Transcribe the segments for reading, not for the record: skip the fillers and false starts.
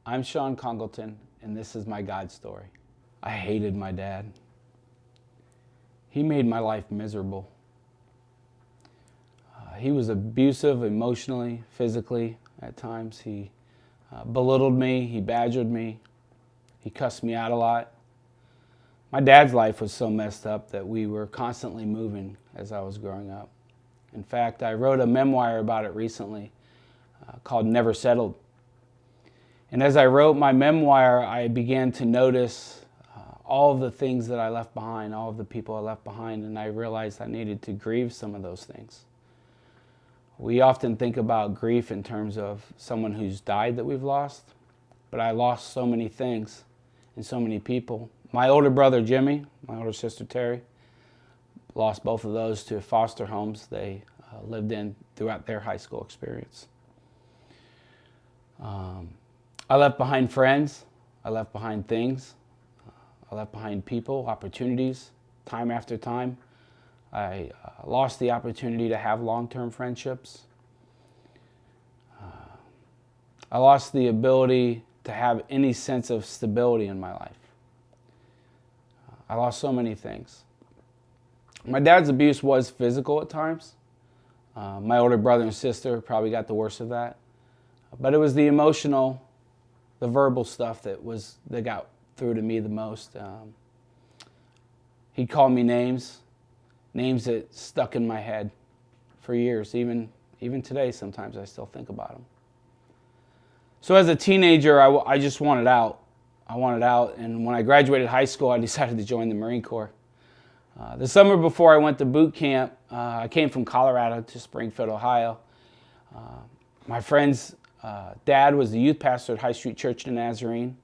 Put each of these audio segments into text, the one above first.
I'm Shawn Congleton, and this is my God story. I hated my dad. He made my life miserable. He was abusive emotionally, physically at times. He belittled me, he badgered me, he cussed me out a lot. My dad's life was so messed up that we were constantly moving as I was growing up. In fact, I wrote a memoir about it recently called Never Settled. And as I wrote my memoir, I began to notice all of the things that I left behind, all of the people I left behind, and I realized I needed to grieve some of those things. We often think about grief in terms of someone who's died that we've lost, but I lost so many things and so many people. My older brother, Jimmy, my older sister, Terry, lost both of those to foster homes they lived in throughout their high school experience. I left behind friends, I left behind things, I left behind people, opportunities, time after time. I lost the opportunity to have long-term friendships. I lost the ability to have any sense of stability in my life. I lost so many things. My dad's abuse was physical at times. My older brother and sister probably got the worst of that. But it was the emotional, the verbal stuff that got through to me the most. He'd call me names that stuck in my head for years. Even today, sometimes I still think about them. So as a teenager, I just wanted out. I wanted out, and when I graduated high school, I decided to join the Marine Corps. The summer before I went to boot camp, I came from Colorado to Springfield, Ohio. My friend's dad was the youth pastor at High Street Church in Nazarene,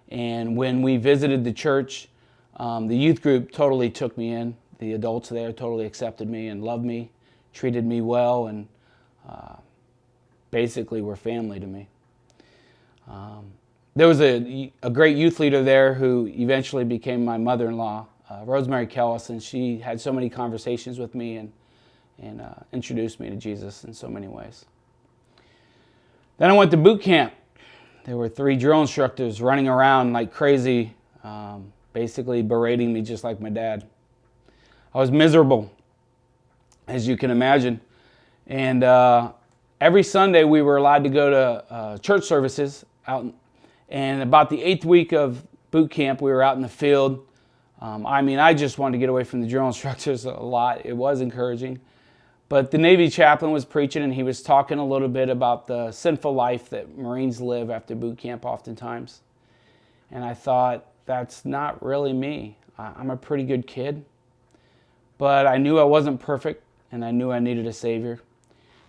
and when we visited the church, the youth group totally took me in. The adults there totally accepted me and loved me, treated me well, and basically were family to me. There was a great youth leader there who eventually became my mother-in-law, Rosemary Kellis, and she had so many conversations with me and introduced me to Jesus in so many ways. Then I went to boot camp. There were 3 drill instructors running around like crazy, basically berating me just like my dad. I was miserable, as you can imagine. And every Sunday we were allowed to go to church services out. And about the 8th week of boot camp, we were out in the field. I just wanted to get away from the drill instructors a lot. It was encouraging. But the Navy chaplain was preaching, and he was talking a little bit about the sinful life that Marines live after boot camp oftentimes. And I thought, that's not really me. I'm a pretty good kid. But I knew I wasn't perfect, and I knew I needed a Savior.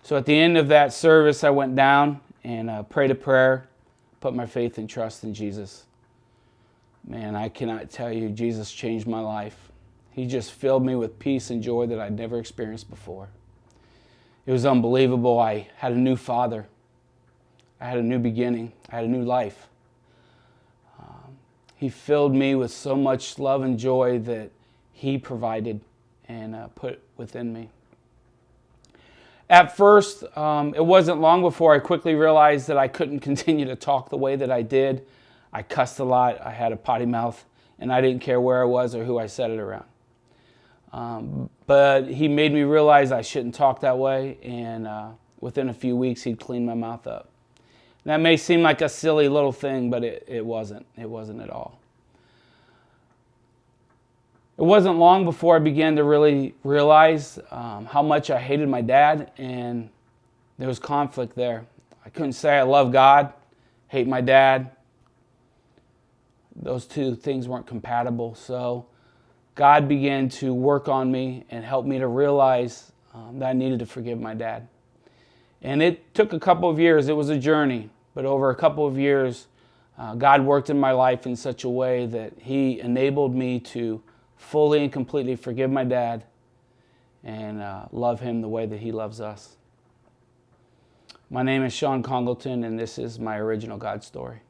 So at the end of that service, I went down and prayed a prayer, put my faith and trust in Jesus. Man, I cannot tell you, Jesus changed my life. He just filled me with peace and joy that I'd never experienced before. It was unbelievable. I had a new father. I had a new beginning. I had a new life. He filled me with so much love and joy that He provided and put within me. At first, it wasn't long before I quickly realized that I couldn't continue to talk the way that I did. I cussed a lot, I had a potty mouth, and I didn't care where I was or who I said it around. But He made me realize I shouldn't talk that way, and within a few weeks He'd clean my mouth up. That may seem like a silly little thing, but it wasn't. It wasn't at all. It wasn't long before I began to really realize how much I hated my dad, and there was conflict there. I couldn't say I love God, hate my dad. Those two things weren't compatible. So God began to work on me and help me to realize that I needed to forgive my dad. And it took a couple of years. It was a journey. But over a couple of years, God worked in my life in such a way that He enabled me to fully and completely forgive my dad and love him the way that He loves us. My name is Shawn Congleton, and this is my original God story.